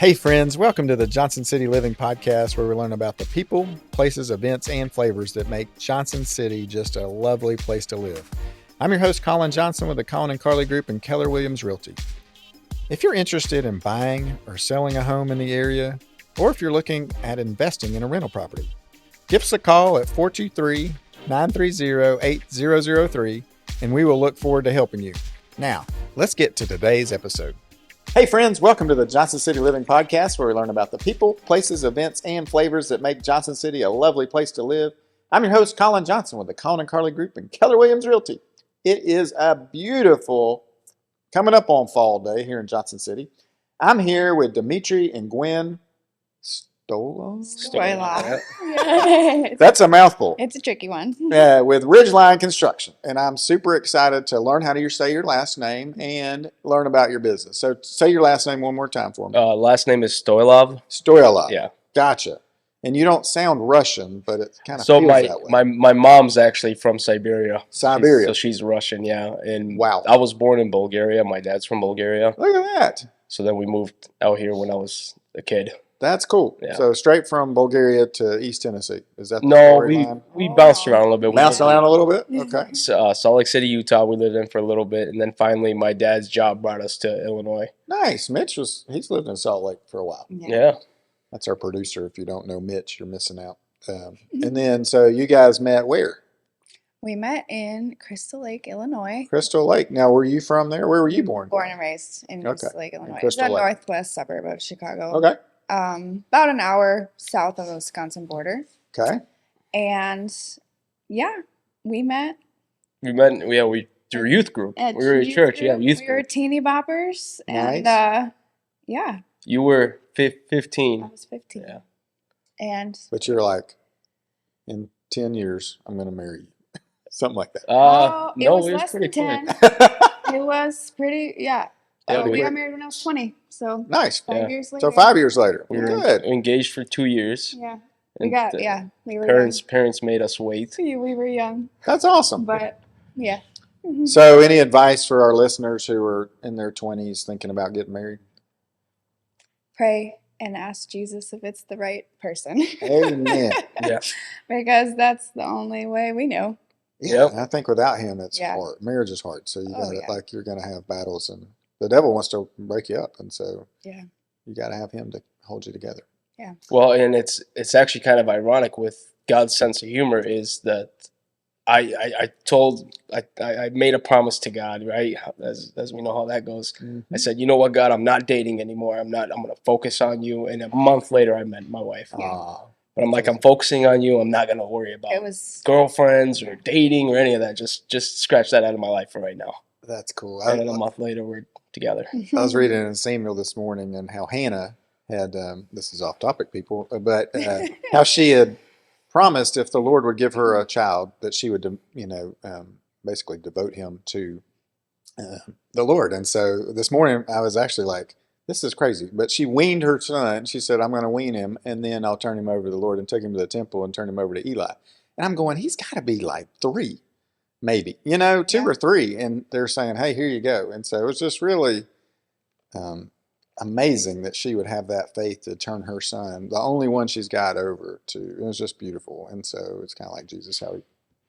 Hey friends, welcome to the Johnson City Living Podcast, where we learn about the people, places, events, and flavors that make Johnson City just a lovely place to live. I'm your host, Colin Johnson, with the Colin and Carly Group and Keller Realty. If you're interested in buying or selling a home in the area, or if you're looking at investing in a rental property, give us a call at 423-930-8003, and we will look forward to helping you. Now, let's get to today's episode. Hey friends, welcome to the Johnson City Living Podcast, where we learn about the people, places, events, and flavors that make Johnson City a lovely place to live. I'm your host, Colin Johnson, with the Colin and Carly Group and Keller Realty. It is a beautiful, coming up on fall day here in Johnson City. I'm here with Dimitri and Gwen. Stoilov. Yes. That's a mouthful. It's a tricky one. With Ridgeline Construction. And I'm super excited to learn how to say your last name and learn about your business. So say your last name one more time for me. Last name is Stoilov. Stoilov. Yeah. Gotcha. And you don't sound Russian, but it kind of So feels that way. my mom's actually from Siberia. Siberia. So she's Russian, yeah. And Wow. I was born in Bulgaria. My dad's from Bulgaria. Look at that. So then we moved out here when I was a kid. That's cool. Yeah. So straight from Bulgaria to East Tennessee. Is that the No, storyline? we bounced around a little bit. Bounced around a little bit? Okay. Salt Lake City, Utah, we lived in for a little bit. And then finally my dad's job brought us to Illinois. Nice. He's lived in Salt Lake for a while. Yeah. That's our producer. If you don't know Mitch, you're missing out. And then, so you guys met where? We met in Crystal Lake, Illinois. Crystal Lake. Now, were you from there? Where were you born? Born and raised in Crystal Lake, Illinois. It's Crystal a Lake. northwest suburb of Chicago. Okay. About an hour south of the Wisconsin border. Okay. And yeah, we met. We through youth group. At We were at church, group. youth We were group. teeny boppers. Nice. And yeah, You were I 15. was 15. Yeah. And But you're like, in 10 years, I'm going to marry you. Something like that. it No, was it was less pretty than quick. 10. It was pretty, yeah. Yeah, We we got were- married when I was 20. So Nice. 5 years later. So 5 years later. We were Good. engaged for 2 years. Yeah. And We were parents made us wait. young. We were young, That's awesome. but yeah. So any advice for our listeners who are in their 20s thinking about getting married? Pray and ask Jesus if it's the right person. Amen. Yeah. Because that's the only way we know. Yeah, Yep. I think without him, it's Yeah. hard. Marriage is hard. So you Oh, got to, yeah. you're going to have battles, and the devil wants to break you up. And so Yeah. you got to have him to hold you together. Well, and it's actually kind of ironic with God's sense of humor is that I made a promise to God, right? As we know how that goes. I said, you know what, God, I'm not dating anymore. I'm going to focus on you. And a month later, I met my wife. Yeah. But I'm like, I'm focusing on you. I'm not going to worry about It was girlfriends or dating or any of that. Just scratch that out of my life for right now. That's cool. And then a month later, we're together. I was reading in Samuel this morning and how Hannah had, this is off topic, people, but how she had promised if the Lord would give her a child that she would, basically devote him to the Lord. And so this morning I was actually like, this is crazy. But she weaned her son. She said, I'm going to wean him and then I'll turn him over to the Lord, and took him to the temple and turned him over to Eli. And I'm going, he's got to be like 3, maybe, 2 or 3. And they're saying, hey, here you go. And so it was just really amazing that she would have that faith to turn her son, the only one she's got, over to. It was just beautiful. And so it's kind of like Jesus, how he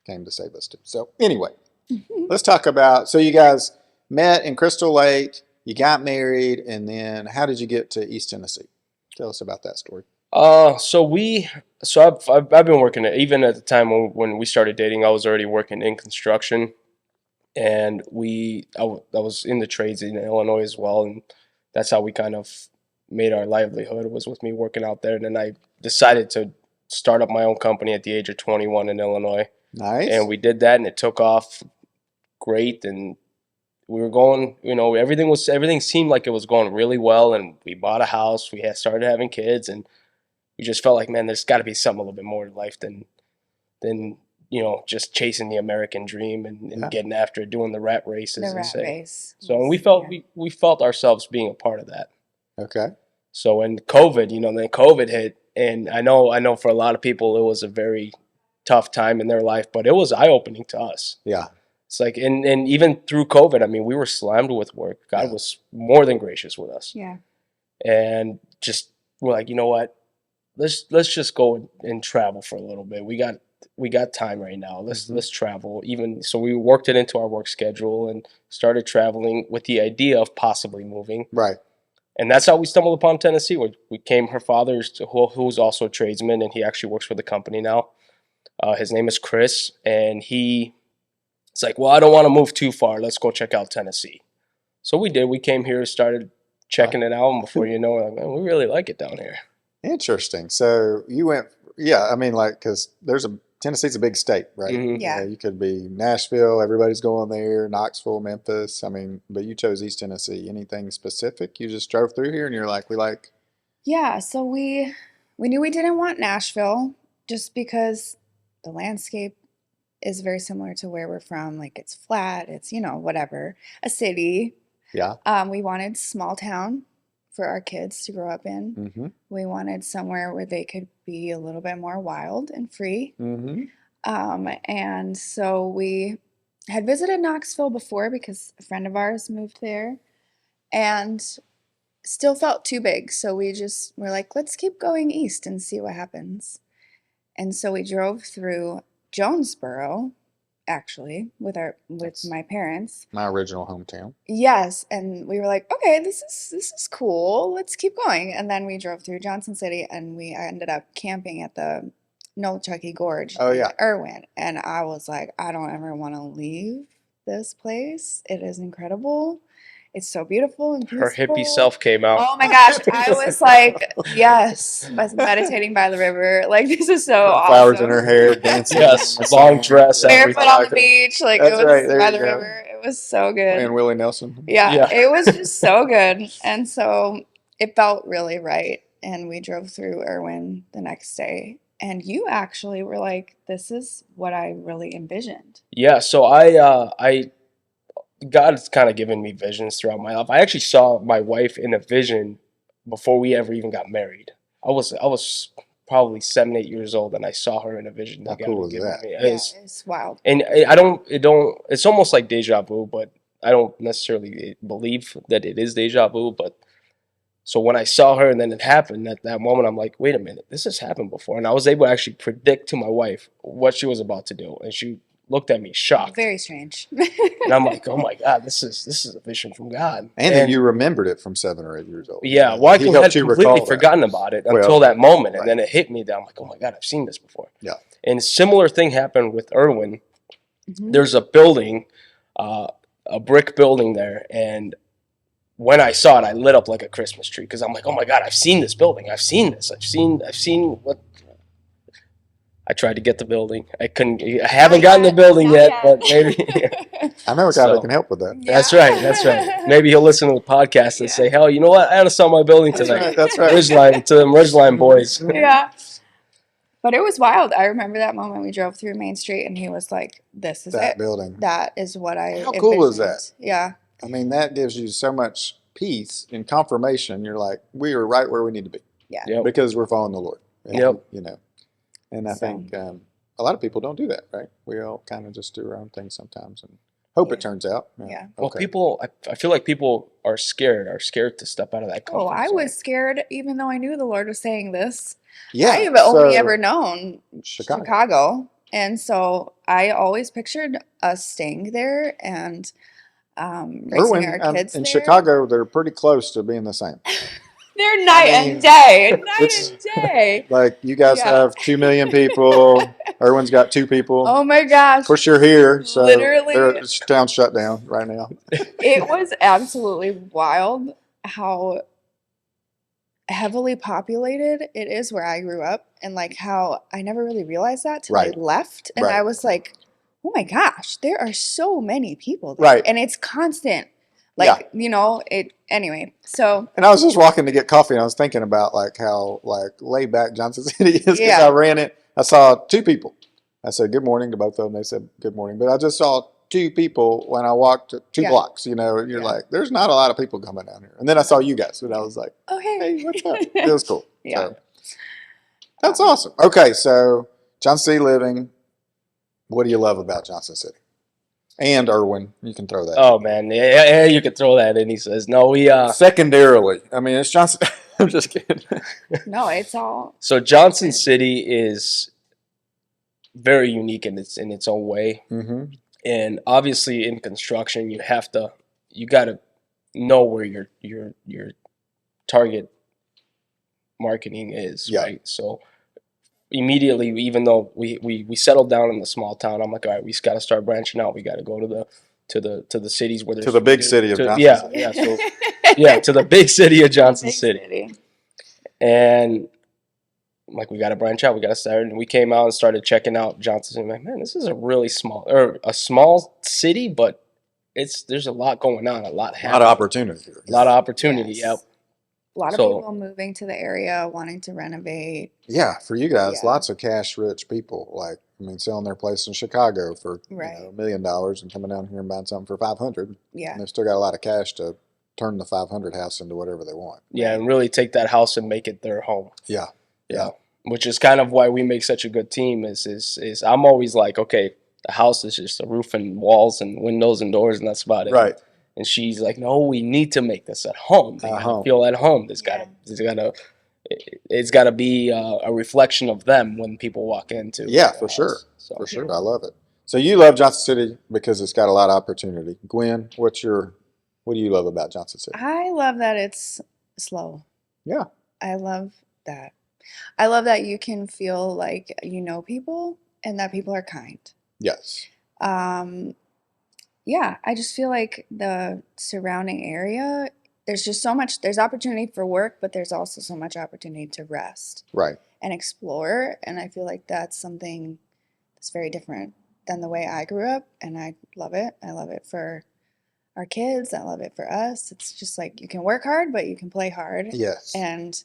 came to save us too. So anyway, let's talk about, so you guys met in Crystal Lake, you got married, and then how did you get to East Tennessee? Tell us about that story. So I've been working even at the time when we started dating, I was already working in construction, and I was in the trades in Illinois as well, and that's how we kind of made our livelihood, was with me working out there. And then I decided to start up my own company at the age of 21 in Illinois. Nice. And we did that, and it took off great, and we were going, everything seemed like it was going really well, and we bought a house, we started having kids, and we just felt like, man, there's got to be something a little bit more to life than just chasing the American dream and getting after it, doing the rat races. the rat race. So and we felt ourselves being a part of that. Okay. So when COVID, then COVID hit, and I know for a lot of people it was a very tough time in their life, but it was eye-opening to us. Yeah. It's like, and even through COVID, I mean, we were slammed with work. God was more than gracious with us. Yeah. and just we're like, you know what, let's just go and travel for a little bit. We got time right now. Let's travel. Even so, we worked it into our work schedule and started traveling with the idea of possibly moving. Right. And that's how we stumbled upon Tennessee. We came, her father's, who's also a tradesman, and he actually works for the company now. His name is Chris, and it's like, well, I don't want to move too far. Let's go check out Tennessee. So we did. We came here, started checking it out, and before you know it, like, man, we really like it down here. Interesting. So you went, yeah, I mean, like, because Tennessee's a big state, right? Mhm. Yeah. You could be Nashville, everybody's going there, Knoxville, Memphis. I mean, but you chose East Tennessee. Anything specific? You just drove through here and you're like, we like, Yeah, so we knew we didn't want Nashville just because the landscape is very similar to where we're from. Like it's flat, it's, whatever, a city. yeah. We wanted small town for our kids to grow up in. Mm-hmm. We wanted somewhere where they could be a little bit more wild and free. Mm-hmm. And so we had visited Knoxville before because a friend of ours moved there and still felt too big. So we just were like, let's keep going east and see what happens. And so we drove through Jonesboro, actually, with my parents. My original hometown. Yes, and we were like, okay, this is cool. Let's keep going. And then we drove through Johnson City, and we ended up camping at the Nolechucky Gorge Oh, in yeah. Irwin. And I was like, I don't ever want to leave this place. It is incredible. It's so beautiful and Her peaceful. hippie self came out. Oh my gosh, I was like, yes, I was meditating by the river. Like this is so awesome. Flowers in her hair, dancing. Yes, in the long sun. dress, Barefoot on the Like it. beach, like That's it was right, there by you the go. river. It was so good. And Willie Nelson. Yeah, Yeah. it was just so good. And so it felt really right. And we drove through Irwin the next day. And you actually were like, this is what I really envisioned. Yeah, so God's kind of given me visions throughout my life. I actually saw my wife in a vision before we ever even got married. I was probably 7, 8 years old, and I saw her in a vision. How God cool had is given that? me. Yeah, it's wild. And it's almost like deja vu, but I don't necessarily believe that it is deja vu. But so when I saw her and then it happened at that moment, I'm like, wait a minute, this has happened before. And I was able to actually predict to my wife what she was about to do. And she looked at me shocked. Very strange. And I'm like, oh my God, this is a vision from God. And that you remembered it from 7 or 8 years old. Yeah, well, I He had helped you completely recall that. forgotten about it Well, until that moment. And right. then it hit me that I'm like, oh my God, I've seen this before. Yeah. And a similar thing happened with Irwin. Mhm. There's a building, a brick building there. And when I saw it, I lit up like a Christmas tree because I'm like, oh my God, I've seen this building. I've seen this. I've seen what. I tried to get the building. I couldn't. I haven't gotten the building Not yet, yet. but maybe. I know a guy So- that can help with that. That's right. That's right. Maybe he'll listen to the podcast and Yeah. say, hell, you know what? I had to sell my building That's tonight. right. That's right. Ridgeline, to them Ridgeline boys. Yeah. But it was wild. I remember that moment we drove through Main Street and he was like, this is That it. building. That is what I How cool is envisioned. Yeah. I mean, that gives you so much peace and confirmation. You're like, we are right where we need to be Yep. because we're following the Lord. And, Yep. You know, and I So- think a lot of people don't do that, right? We all kind of just do our own thing sometimes and hope it Yeah. turns out. Yeah. Well, Okay. I feel like people are scared to step out of that comfort Oh, I zone. was scared even though I knew the Lord was saying this. Yeah. I have only so ever known Chicago. Chicago. And so I always pictured us staying there and raising Irwin, our kids in there. Chicago, they're pretty close to being the same. They're night I mean, and day. Night it's- and day. Like you guys Yeah. have 2 million people. Irwin's got 2 people. Oh my gosh. Of course, you're here, so Literally. this town's shut down right now. It was absolutely wild how heavily populated it is where I grew up and like how I never really realized that till Right. I left and Right. I was like, oh my gosh, there are so many people there. Right. And it's constant. Like, anyway. So And I was just walking to get coffee, and I was thinking about like how like laid back Johnson City is because Yeah. I ran it. I saw 2 people. I said good morning to both of them. They said good morning, but I just saw 2 people when I walked 2 Yeah. blocks. You know, and you're Yeah. like, there's not a lot of people coming down here. And then I saw you guys, and I was like, oh hey, what's up? It was cool. Yeah. So, that's awesome. Okay, so Johnson City living. What do you love about Johnson City? And Irwin, you can throw that. Oh man, yeah, you could throw that in. He says, no, we Secondarily, I mean, it's Johnson. I'm just kidding. No, it's all. So Johnson City is very unique in its own way, Mm-hmm. and obviously in construction, you got to know where your target marketing is, Yeah. right? So immediately, even though we settled down in the small town, I'm like, all right, we got to start branching out. We got to go to the cities where there's To the big city of Johnson yeah, City. yeah. So yeah, to the big city of Johnson Big City. And I'm like, we got to branch out. We got to start. And we came out and started checking out Johnson City. I'm like, man, this is a small city, but there's a lot going on, a lot A happening. lot of opportunity here. A lot of opportunity. Yes. Yep. A lot of So- people moving to the area, wanting to renovate. Yeah, for you guys, Yeah. lots of cash-rich people. Like, I mean, selling their place in Chicago for Right. $1 million and coming down here and buying something for $500, Yeah. and they've still got a lot of cash to turn the 500 house into whatever they want. Yeah, and really take that house and make it their home. Yeah, Yeah. Which is kind of why we make such a good team is I'm always like, okay, the house is just a roof and walls and windows and doors and that's about it. right. And she's like, no, we need to make this at home. They gotta home. feel at home. Yeah. It's gotta be a reflection of them when people walk into. Yeah, the for house. sure. So, For sure, I love it. So you love Johnson City because it's got a lot of opportunity. Gwen, what do you love about Johnson City? I love that it's slow. Yeah, I love that. I love that you can feel like you know people and that people are kind. yes, Yeah, I just feel like the surrounding area, there's just so much, there's opportunity for work, but there's also so much opportunity to rest right. and explore. And I feel like that's something that's very different than the way I grew up. And I love it. I love it for our kids. I love it for us. It's just like you can work hard, but you can play hard. Yes. And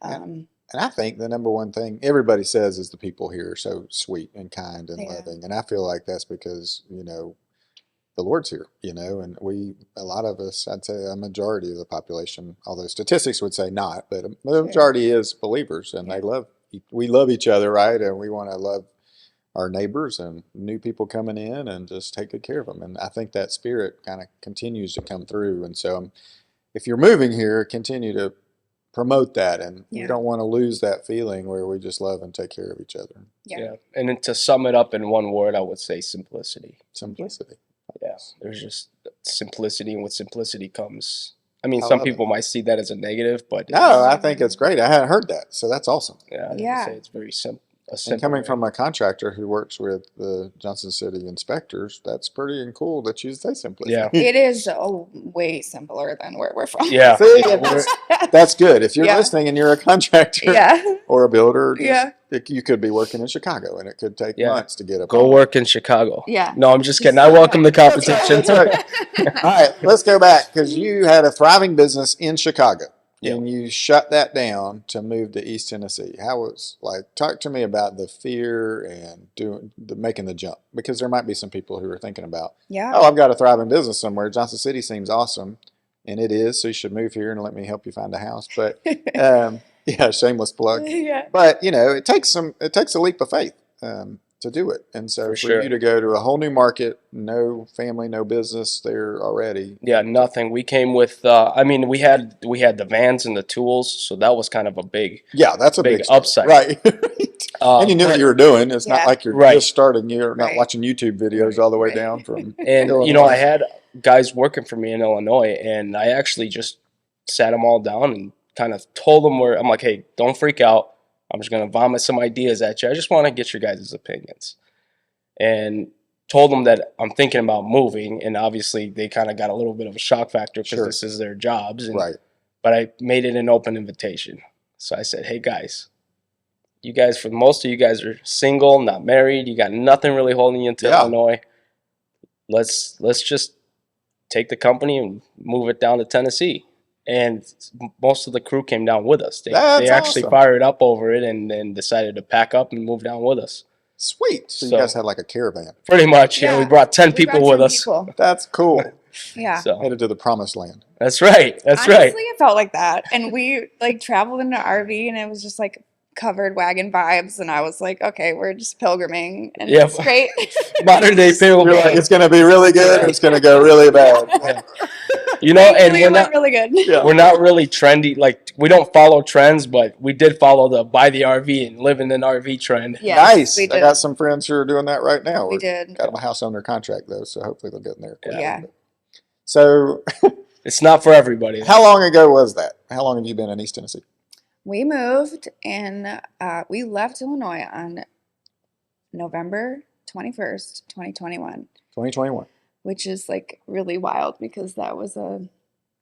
And I think the number one thing everybody says is the people here are so sweet and kind and Yeah. loving. And I feel like that's because, the Lord's here, and a lot of us, I'd say a majority of the population, although statistics would say not, but the Sure. majority is believers and Yeah. we love each other, right? And we want to love our neighbors and new people coming in and just take good care of them. And I think that spirit kind of continues to come through. And so if you're moving here, continue to promote that. And we Yeah. don't want to lose that feeling where we just love and take care of each other. yeah. And then to sum it up in one word, I would say simplicity. Simplicity. Yeah, there's just simplicity, and with simplicity comes. I mean, I some love it. people might see that as a negative, but No, I think it's great. I hadn't heard that. So that's awesome. yeah, I would Yeah. say it's very simple. And coming from a contractor who works with the Johnson City inspectors, that's pretty and cool that you say simplicity. Yeah. It is way simpler than where we're from. Yeah. See, We're- that's good. If you're Yeah. listening and you're a contractor Yeah. or a builder, Yeah. you could be working in Chicago and it could take Yeah. months to get up. Go work in Chicago. Yeah. No, I'm just kidding. I welcome the competition. That's right. All right, let's go back because you had a thriving business in Chicago Yeah. and you shut that down to move to East Tennessee. How was talk to me about the fear and making the jump, because there might be some people who are thinking about, Yeah. oh, I've got a thriving business somewhere. Johnson City seems awesome, and it is. So you should move here and let me help you find a house. But yeah, shameless plug. Yeah. But it takes a leap of faith to do it. And so for sure. you to go to a whole new market, no family, no business there already. Yeah, nothing. We came with. I mean, we had the vans and the tools, so that was kind of a big. Yeah, that's a Big big start. upside. Right. And you knew what you were doing. It's not Yeah. like you're Right. just starting. You're not Right. watching YouTube videos all the way Right. down from. And Illinois. I had guys working for me in Illinois, and I actually just sat them all down and kind of told them I'm like, hey, don't freak out. I'm just gonna vomit some ideas at you. I just want to get your guys' opinions, and told them that I'm thinking about moving. And obviously, they kind of got a little bit of a shock factor because Sure. this is their jobs. And, Right. But I made it an open invitation. So I said, hey guys, you guys, for most of you guys are single, not married. You got nothing really holding you into Yeah. Illinois. Let's just take the company and move it down to Tennessee. And most of the crew came down with us. They That's actually awesome. fired up over it and then decided to pack up and move down with us. Sweet. So you So- guys had like a caravan. Pretty much, yeah. We Yeah. brought 10 We people brought with some us. people. That's cool. Yeah. So Headed to the promised land. that's right. That's Honestly, right. it felt like that. And we traveled in an RV and it was just like covered wagon vibes, and I was like, okay, we're just pilgriming, and Yeah. it's great. Modern day You're like, pilgrim. it's going to be really good. Or it's going to go really bad. Yeah. You know, and Thankfully, we're it went not really good. Yeah. we're not really trendy. Like we don't follow trends, but we did follow the buy the RV and live in an RV trend. Yes, Nice. we I did. got some friends who are doing that right now. We We're did. got a house under contract though, so hopefully they'll get in there quickly. Yeah. So, It's not for everybody. how long ago was that? How long have you been in East Tennessee? We moved and we left Illinois on November 21st, 2021, 2021. which is like really wild because that was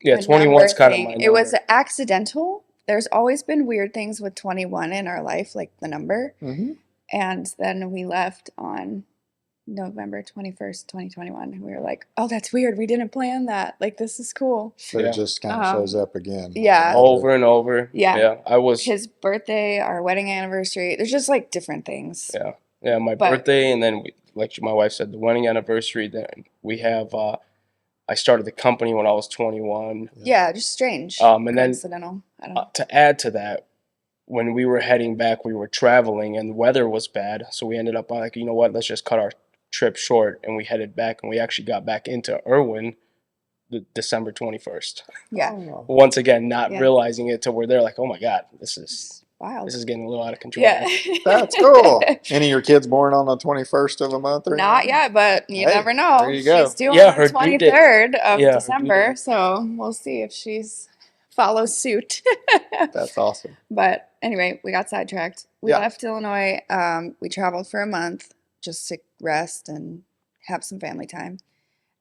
Yeah, a 21's kind of thing. my It was number. accidental. There's always been weird things with 21 in our life, like the number. Mm-hmm. And then we left on November 21st, 2021. And we were like, oh, that's weird. We didn't plan that. Like, this is cool. But Yeah. it just kind of shows up again. Yeah. Over and over. Yeah. Yeah. I was His birthday, our wedding anniversary. There's just like different things. yeah, my But- birthday, and then like my wife said, the wedding anniversary. Then we have I started the company when I was 21. Yeah, just strange. And then Coincidental. I don't know. to add to that, when we were heading back, we were traveling and the weather was bad. So we ended up like, you know what, let's just cut our trip short. And we headed back, and we actually got back into Irwin December 21st. Yeah. Oh. Once again, not Yeah. realizing it till we're there, like, oh my God, this is Wild. getting a little out of control. Yeah. That's cool. Any of your kids born on the 21st of a month or Not anything? yet, but you Hey, never know. there you go. She's due Yeah, on her the due date. 23rd of Yeah, her due December, date. so we'll see if she's follows suit. That's awesome. But anyway, we got sidetracked. We Yeah. left Illinois. We traveled for a month just to rest and have some family time.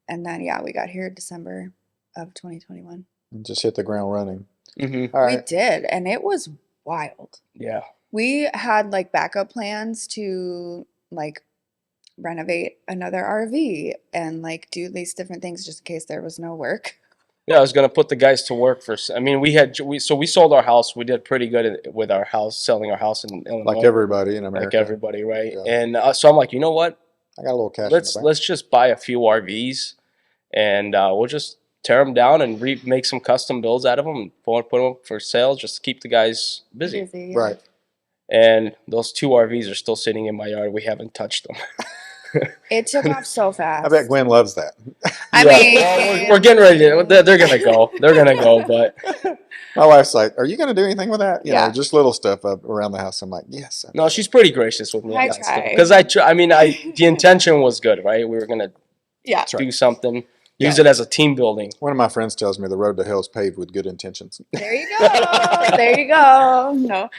And then, yeah, we got here December of 2021. And just hit the ground running. Mm-hmm. All We right. did, and it was wild. Yeah. We had like backup plans to like renovate another RV and like do these different things just in case there was no work. Yeah, I was gonna put the guys to work for. I mean, we sold our house. We did pretty good with our house, selling our house in Illinois, Like everybody in America. like everybody, right? Yeah. And so I'm like, you know what? I got a little cash Let's in the bank. just buy a few RVs, and we'll just tear them down and make some custom builds out of them and put them up for sale, just to keep the guys busy. Yeah. Right. And those 2 RVs are still sitting in my yard. We haven't touched them. It took off so fast. I bet Gwen loves that. I Yeah. mean, Well, we're getting ready to. They're gonna go. They're gonna go. But My wife's like, "Are you going to do anything with that?" You Yeah. know, just little stuff up around the house. I'm like, "Yes." no, she's pretty gracious with me. I try. Because I mean, the intention was good, right? We were gonna yeah. That's right. do something, Yeah. use it as a team building. One of my friends tells me the road to hell is paved with good intentions. There you go. There you go. No.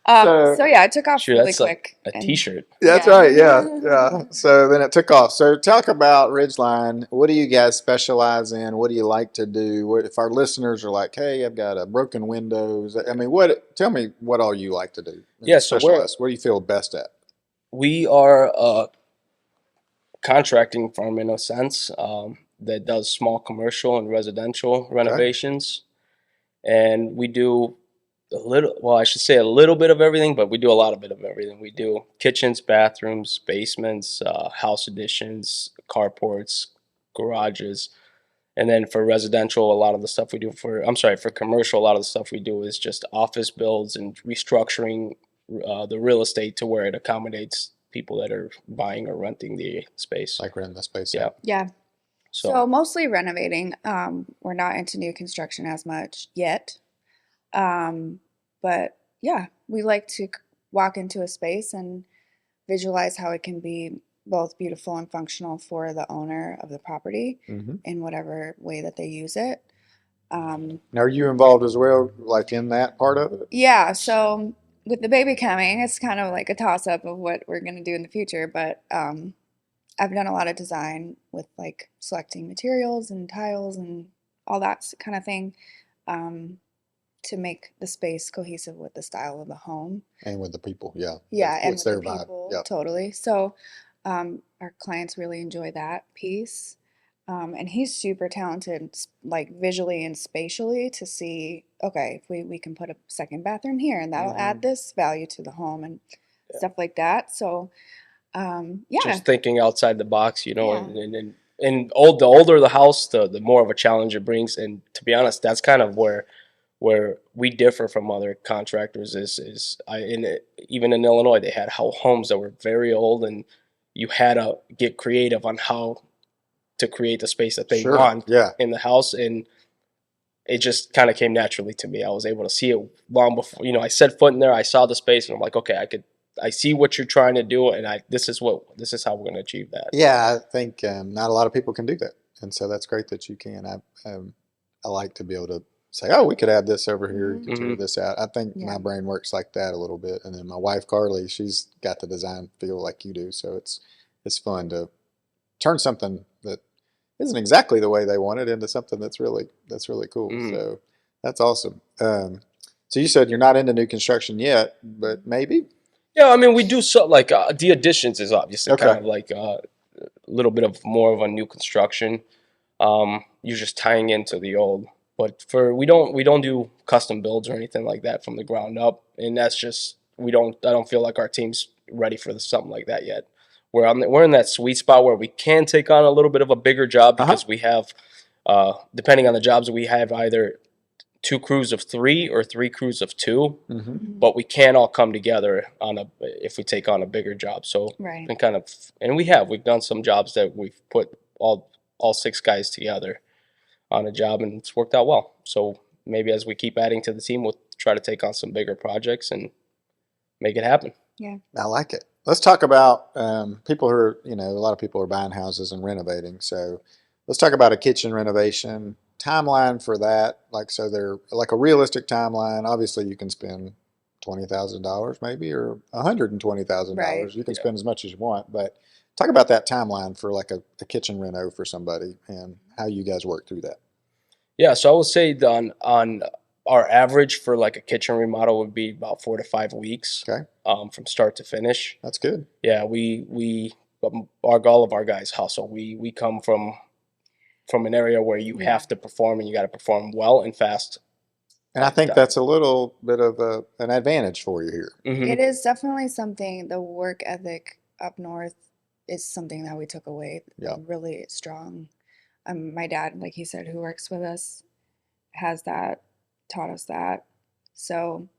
So yeah, it took off Shoot, really that's like quick. a and- T-shirt. That's Yeah. right. Yeah. So then it took off. So talk about Ridgeline. What do you guys specialize in? What do you like to do? What, if our listeners are like, "Hey, I've got a broken windows." I mean, Tell me what all you like to do. Yeah, so Specialize. What do you feel best at? We are a contracting firm in a sense that does small commercial and residential renovations, and we do I should say a little bit of everything, but we do a lot of everything. We do kitchens, bathrooms, basements, house additions, carports, garages. And then for residential, a lot of the stuff we do for commercial, a lot of the stuff we do is just office builds and restructuring the real estate to where it accommodates people that are buying or renting the space. Like renting the space. Yeah. out. Yeah. So, So mostly renovating. We're not into new construction as much yet. But yeah, we like to walk into a space and visualize how it can be both beautiful and functional for the owner of the property Mhm. in whatever way that they use it. Now, are you involved as well, like in that part of it? Yeah, so with the baby coming, it's kind of like a toss up of what we're going to do in the future. But I've done a lot of design with like selecting materials and tiles and all that kind of thing to make the space cohesive with the style of the home. And with the people, yeah. Yeah, and It's with their the vibe. people, Yeah. totally. So our clients really enjoy that piece. And he's super talented, like visually and spatially, to see, okay, if we can put a second bathroom here and that'll add this value to the home and stuff like that. So, yeah. just thinking outside the box, you know, Yeah. and the older the house, the more of a challenge it brings. And to be honest, that's kind of where where we differ from other contractors even in Illinois, they had homes that were very old, and you had to get creative on how to create the space that they Sure. want Yeah. in the house. And it just kind of came naturally to me. I was able to see it long before, I set foot in there. I saw the space, and I'm like, okay, I see what you're trying to do, and this is how we're going to achieve that. Yeah, I think not a lot of people can do that, and so that's great that you can. I like to be able to say, oh, we could add this over here, you could tear Mhm. this out. I think my brain works like that a little bit, and then my wife Carly, she's got the design feel like you do, so it's fun to turn something that isn't exactly the way they want it into something that's really cool. Mhm. So that's awesome. So you said you're not into new construction yet, but maybe. Yeah, I mean, we do so like the additions is obviously Okay. kind of like a little bit of more of a new construction. You're just tying into the old, but we don't do custom builds or anything like that from the ground up, and that's just I don't feel like our team's ready for something like that yet. We're in that sweet spot where we can take on a little bit of a bigger job because we have, depending on the jobs, we have either 2 crews of 3 or 3 crews of 2, but we can't all come together if we take on a bigger job. So Right. been and we've done some jobs that we've put all 6 guys together on a job, and it's worked out well. So maybe as we keep adding to the team, we'll try to take on some bigger projects and make it happen. Yeah. I like it. Let's talk about people who are, a lot of people are buying houses and renovating. So let's talk about a kitchen renovation timeline for that. Like, so they're like a realistic timeline. Obviously, you can spend $20,000 maybe, or $120,000. Right. You can spend as much as you want, but talk about that timeline for like a kitchen reno for somebody and how you guys work through that. Yeah, so I would say on our average for like a kitchen remodel would be about 4 to 5 weeks. Okay. From start to finish. That's good. Yeah, all of our guys hustle. We come from an area where you have to perform, and you got to perform well and fast. And I think that's a little bit of an advantage for you here. Mm-hmm. It is definitely something, the work ethic up north is something that we took away. Yeah. Really strong. My dad, like he said, who works with us, has taught us that. So,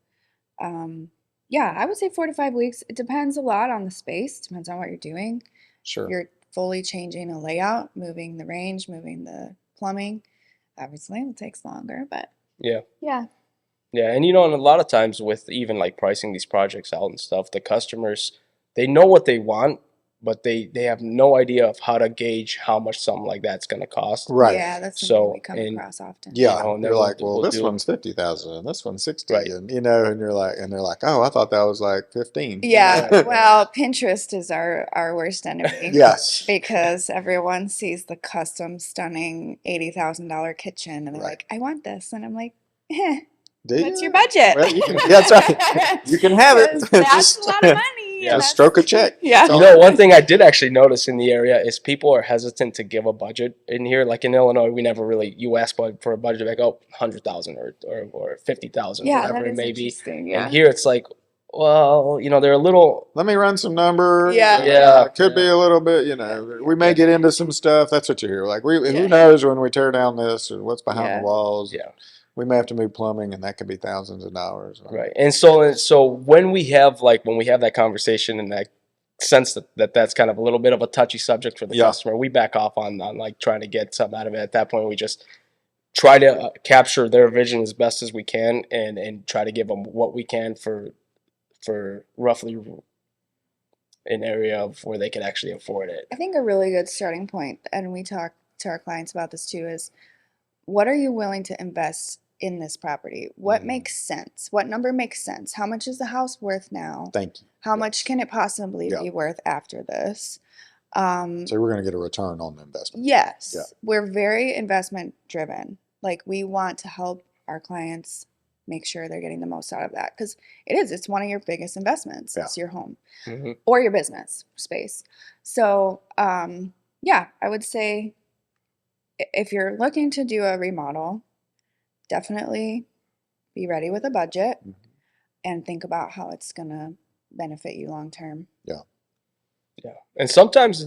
yeah, I would say 4 to 5 weeks. It depends a lot on the space, depends on what you're doing. Sure. You're fully changing a layout, moving the range, moving the plumbing. Obviously, it takes longer, but Yeah. Yeah. Yeah, and and a lot of times with even like pricing these projects out and stuff, the customers, they know what they want, but they have no idea of how to gauge how much something like that's going to cost. Right. Yeah, that's something we come and across often. Yeah, and then you're like, well, we'll this do- one's 50,000 and this one's 60, Right. and and they're like, oh, I thought that was like 15. Yeah, well, Pinterest is our worst enemy. Yes. Because everyone sees the custom, stunning $80,000 kitchen, and they're Right. like, "I want this," and I'm like, Do "What's you? your budget?" Well, that's right. You can have it. 'Cause That's Just- a lot of money. Yeah. Just stroke a check. Yeah. One thing I did actually notice in the area is people are hesitant to give a budget in here. Like in Illinois, we never really, you ask for a budget, like, 100,000 or 50,000, Yeah, whatever that it is may be. interesting. Yeah. And here it's like, well, they're a little, Let me run some numbers. Yeah. Yeah. It could be a little bit, we may get into some stuff. That's what you hear. Like, who knows when we tear down this or what's behind Yeah. the walls. yeah. We may have to move plumbing, and that could be thousands of dollars. Right. And so when we have that conversation and that sense that's kind of a little bit of a touchy subject for the Yeah. customer, we back off on like trying to get something out of it. At that point, we just try to capture their vision as best as we can and try to give them what we can for roughly an area of where they can actually afford it. I think a really good starting point, and we talk to our clients about this too, is what are you willing to invest in this property? What makes sense? What number makes sense? How much is the house worth now? Thank you. How much can it possibly Yeah. be worth after this? So we're going to get a return on the investment. Yes, Yeah. we're very investment driven. Like, we want to help our clients make sure they're getting the most out of that, because it's one of your biggest investments. Yeah. It's your home Mm-hmm. or your business space. So, yeah, I would say if you're looking to do a remodel, definitely be ready with a budget Mhm. and think about how it's going to benefit you long term. Yeah. Yeah, and sometimes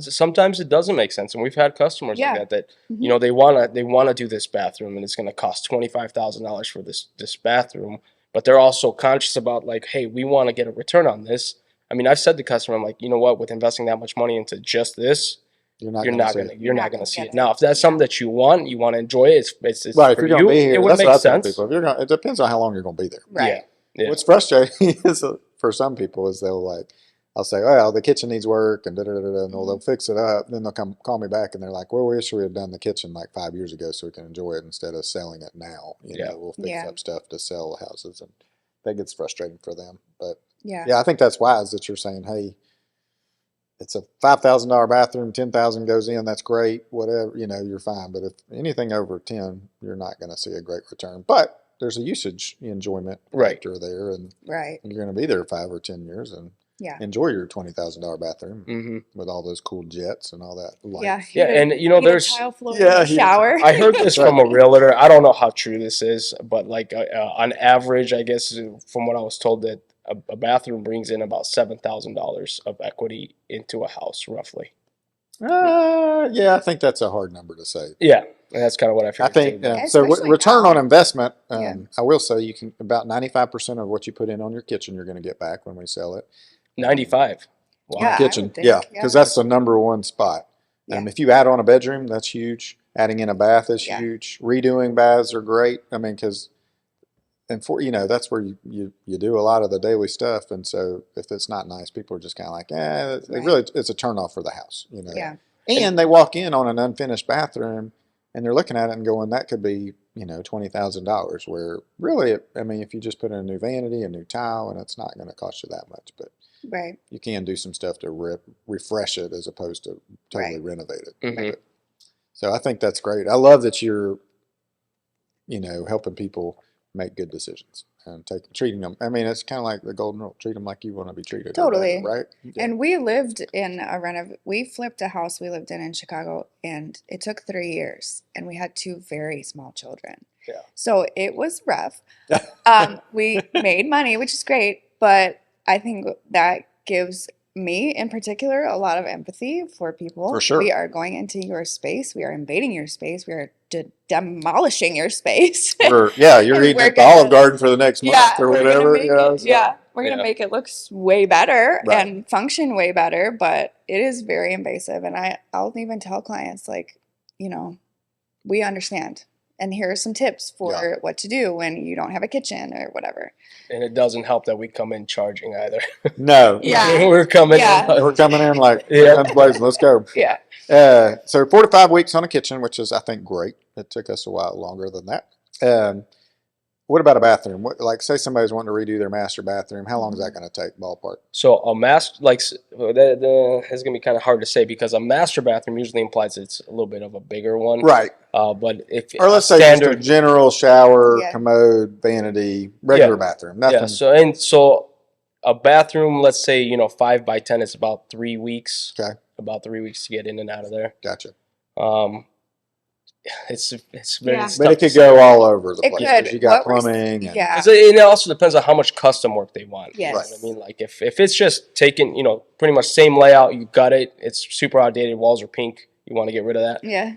it doesn't make sense, and we've had customers Yeah. like that. Mhm. You know, they wanna do this bathroom, and it's gonna cost $25,000 for this bathroom, but they're also conscious about like, hey, we want to get a return on this. I mean, I've said to the customer, I'm like, you know what, with investing that much money into just this, You're not you're going to not see gonna it. you're not Not gonna gonna see get it. it. Now, if that's something that you want to enjoy it, it's Right. If for you're going to be you, here, it would that's make what I tell sense. people. If you're going, it depends on how long you're going to be there. Right. Yeah. What's frustrating is for some people is they'll like, I'll say, well, the kitchen needs work and da da da da, and they'll fix it up. Then they'll come call me back and they're like, well, we wish we had done the kitchen like 5 years ago so we can enjoy it instead of selling it now. You Yeah. know, we'll fix Yeah. up stuff to sell houses, and that gets frustrating for them. But Yeah. yeah, I think that's wise that you're saying, hey, it's a $5,000 bathroom, 10,000 goes in, that's great. Whatever, you know, you're fine. But if anything over 10, you're not going to see a great return. But there's a usage enjoyment Right. factor there, and Right. you're going to be there 5 or 10 years and Yeah. enjoy your $20,000 bathroom Mm-hmm. with all those cool jets and all that light. Yeah. Yeah, and you know, there's tile floor Yeah, in the shower. I heard this from a realtor. I don't know how true this is, but like on average, I guess from what I was told, that a bathroom brings in about $7,000 of equity into a house, roughly. Yeah, I think that's a hard number to say. Yeah, and that's kind of what I I figured. think too. so. Especially Return now. on investment. Yeah. I will say you can about 95% of what you put in on your kitchen, you're going to get back when we sell it. 95. Wow. Yeah. I Kitchen, would think, yeah, yeah. because that's the number one spot. Yeah. If you add on a bedroom, that's huge. Adding in a bath is Yeah. huge. Redoing baths are great. I mean, because and for that's where you do a lot of the daily stuff, and so if it's not nice, people are just kind of like, it Right. really it's a turn off for the house, you know. Yeah. And they walk in on an unfinished bathroom, and they're looking at it and going, that could be $20,000. Where really, I mean, if you just put in a new vanity, a new tile, and it's not going to cost you that much, but Right. you can do some stuff to refresh it as opposed to totally Right. renovate it. Mhm. So I think that's great. I love that you're, helping people make good decisions and treating them. I mean, it's kind of like the golden rule: treat them like you want to be treated. or better, Totally. right? Yeah. And we lived in we flipped a house we lived in Chicago, and it took 3 years, and we had 2 very small children. Yeah. So it was rough. We made money, which is great, but I think that gives me in particular a lot of empathy for people. For sure. We are going into your space. We are invading your space. We are demolishing your space. You're And eating we're at the gonna- Olive Garden for the next month or we're gonna whatever. make it, so- we're gonna Yeah. make it look way better Right. and function way better, but it is very invasive. And I'll even tell clients like, we understand, and here are some tips for Yeah. what to do when you don't have a kitchen or whatever. And it doesn't help that we come in charging either. No. Yeah. We're coming Yeah. in. We're coming in like Yeah. guns blazing. Let's go. Yeah. So 4 to 5 weeks on a kitchen, which is I think great. It took us a while longer than that. What about a bathroom? Like say somebody's wanting to redo their master bathroom. How long is that going to take, ballpark? So a master, it's gonna be kind of hard to say because a master bathroom usually implies it's a little bit of a bigger one. Right. But if Or let's a say just a standard, general shower, Yeah. commode, vanity, regular Yeah. bathroom. Nothing. yeah. So a bathroom, let's say 5 by 10 is about 3 weeks. Okay. About 3 weeks to get in and out of there. Gotcha. It's very. Yeah. It's But tough it could to say. go all over the It place. could. 'Cause you got What we're- plumbing. And, Yeah. 'Cause it also depends on how much custom work they want. Yes. You know what I mean? Like if it's just taken, pretty much same layout, you gut it, it's super outdated, walls are pink, you want to get rid of that. Yeah.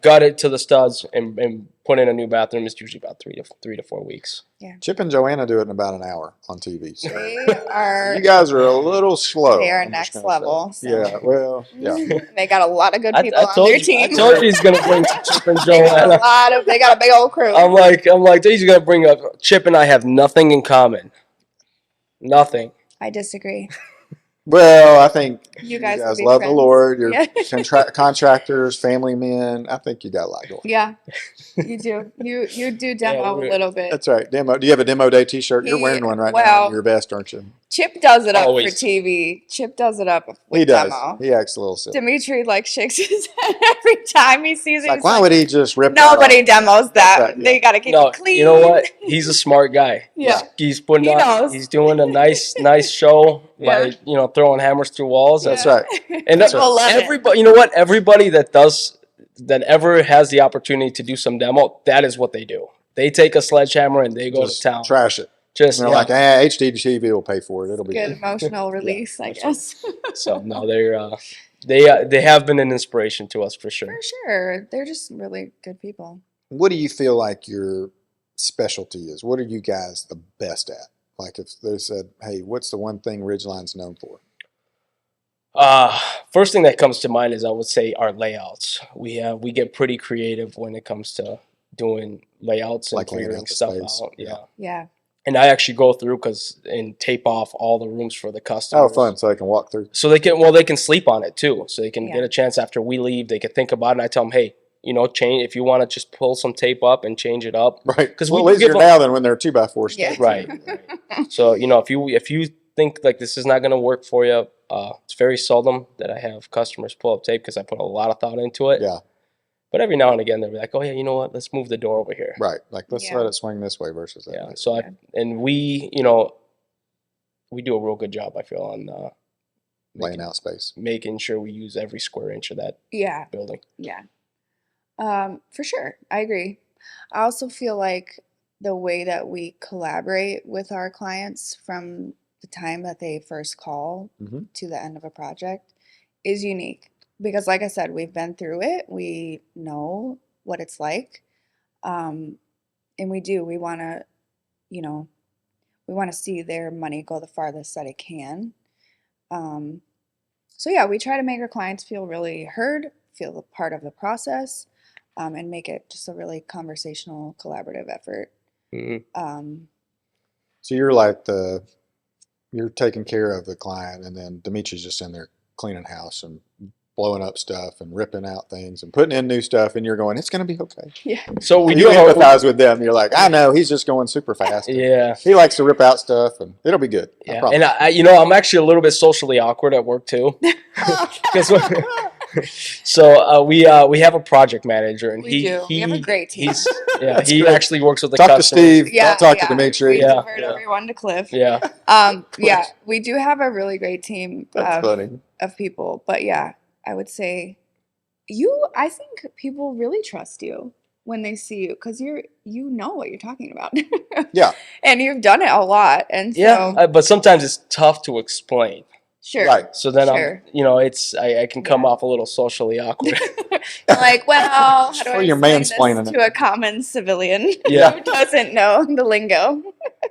Gut it to the studs and put in a new bathroom. It's usually about 3 to 4 weeks. Chip and Joanna do it in about an hour on TV. So They are you guys are a little slow. They are I'm just next gonna level, say. so. Yeah. Well. Yeah. they got a lot of good I people on told their you, team. I told you he's gonna bring Chip and They got Joanna. they got a big old crew. I'm like, he's gonna bring up Chip and I have nothing in common. Nothing. I disagree. Well, I think You guys will be love the friends. Lord. You're Yeah. contractors, family men. I think you got a lot going. Yeah, you do. You do demo we're- a little bit. That's right. Demo. Do you have a demo day T-shirt? You're wearing one right now well, on your vest, aren't you? Chip does it up Always. for TV. Chip does it up with He does. demo. He acts a little silly. Dimitri shakes his head every time he sees it. Like, He's why would he just rip? Nobody that off? demos that. right, yeah. They got to keep No, it clean. you know what? He's a smart guy. Yeah. He's putting He on. knows. He's doing a nice show Yeah. by throwing hammers through walls. That's Yeah. right. And People love it. everybody, you know what? Everybody that ever has the opportunity to do some demo, that is what they do. They take a sledgehammer and they go Just to town. trash it. Just they're like, HDTV will pay for it. It'll be Good good. emotional release, I guess. So no, they have been an inspiration to us for sure. For sure. They're just really good people. What do you feel like your specialty is? What are you guys the best at? Like if they said, hey, what's the one thing Ridgeline's known for? First thing that comes to mind is I would say our layouts. We get pretty creative when it comes to doing layouts and Like laying clearing out the stuff space. out. Yeah. Yeah. And I actually go through and tape off all the rooms for the customers. Oh, fun. So they can walk through. So they can sleep on it too. So they can Yeah. get a chance after we leave. They can think about it. And I tell them, hey, change if you want to just pull some tape up and change it up. Right. 'Cause well, we easier give now than when they're 2x4 Yeah. stuff. Right. So if you think like this is not going to work for you, it's very seldom that I have customers pull up tape because I put a lot of thought into it. Yeah. But every now and again they'll be like, oh yeah, you know what? Let's move the door over here. Right. Like let's Yeah. let it swing this way versus that Yeah. way. So Yeah. we do a real good job, I feel, on Laying out space. making sure we use every square inch of that Yeah. building. Yeah. For sure. I agree. I also feel like the way that we collaborate with our clients from the time that they first call Mhm. to the end of a project is unique. Because like I said, we've been through it. We know what it's like. And we want to, we want to see their money go the farthest that it can. So yeah, we try to make our clients feel really heard, feel a part of the process, and make it just a really conversational, collaborative effort. Mhm. So you're like you're taking care of the client, and then Dimitri's just in there cleaning house and blowing up stuff and ripping out things and putting in new stuff, and you're going, it's going to be okay. Yeah. So we So do you have empathize with them. You're like, I know he's just going super fast. and yeah. He likes to rip out stuff, and it'll be good. I Yeah, promise. and I'm actually a little bit socially awkward at work too. 'Cause we have a project manager, and We do. We have a great team. That's he great. actually works with the Talk to customers. Steve. Yeah, Don't talk yeah. to Dimitri. We Yeah, divert yeah. everyone to Cliff. Yeah, Yeah, we do have a really great team That's funny. of people. But yeah, I would say I think people really trust you when they see you because you know what you're talking about. Yeah. And you've done it a lot. And so, yeah. But sometimes it's tough to explain. sure. Right. So then Sure. I can come Yeah. off a little socially awkward. Like, well, how do Or I you're explain mansplaining this it. to a common civilian Yeah. who doesn't know the lingo?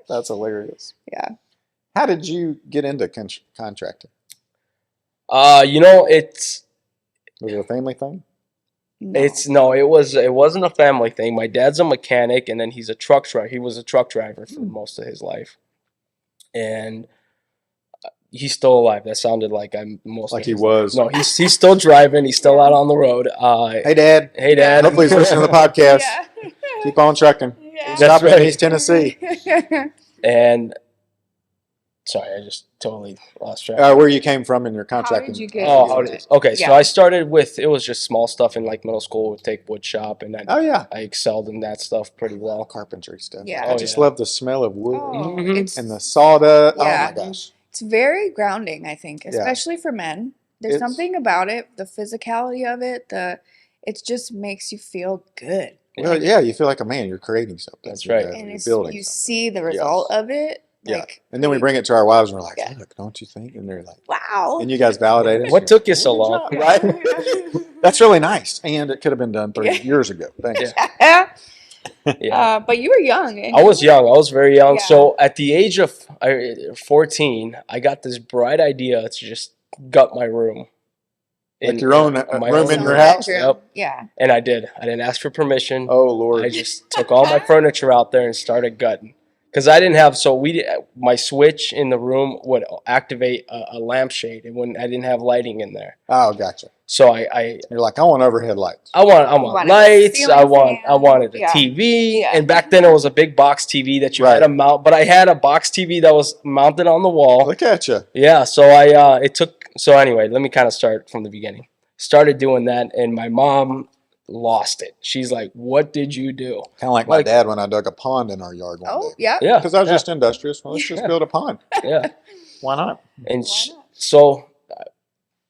That's hilarious. Yeah. How did you get into contracting? It's Was it a family thing? No. it wasn't a family thing. My dad's a mechanic, and then he's a truck driver. He was a truck driver for most of his life, and he's still alive. That sounded like I'm most Like of he his was. life. No, he's still driving. He's still out on the road. Hey, Dad. Hey, Dad. Hopefully he's listening to the podcast. Yeah. Keep on trucking. Yeah. That's Stop in right. East Tennessee. And sorry, I just totally lost track. Where you came from in your How contracting. did you get Oh, into it? okay. So Yeah. I started with it was just small stuff in like middle school. Would take wood shop, and Oh, yeah. I excelled in that stuff pretty well. Carpentry stuff. Yeah. I Oh, just yeah. love the smell of wood Oh, Mhm. it's and the sawdust. Yeah. Oh, my gosh. It's very grounding, I think, Yeah. especially for men. There's It's- something about it, the physicality of it, it just makes you feel good. Well, yeah, you feel like a man. You're creating something. That's right. And You're it's, building you something. see the result of it. Yeah. Like, And then we bring it to our wives and we're like, Yeah. look, don't you think? And they're like, wow. and you guys validate us. What took you so long? Right? That's really nice. And it could have been done 30 Yeah. years ago. Thanks. Yeah. But you were young. And I was young. I was very young. Yeah. So at the age of 14, I got this bright idea to just gut my room. Like your own my room own in your room. house? Yep. Yeah. And I did. I didn't ask for permission. Oh, Lord. I just took all my furniture out there and started gutting. Because I didn't have, my switch in the room would activate a lampshade when I didn't have lighting in there. Oh, gotcha. So I You're like, I want overhead lights. wanted want a lights. ceiling I fan. wanted a Yeah. TV. Yeah. And back then it was a big box TV that you Right. had to mount. But I had a box TV that was mounted on the wall. Look at you. Yeah. So so anyway, let me kind of start from the beginning. Started doing that, and my mom lost it. She's like, "What did you do?" Kind of like my dad when I dug a pond in our yard one Oh, day. yeah. Yeah. Because I was just industrious. Well, let's just Yeah. build a pond. Yeah. Why not? And Why not? so I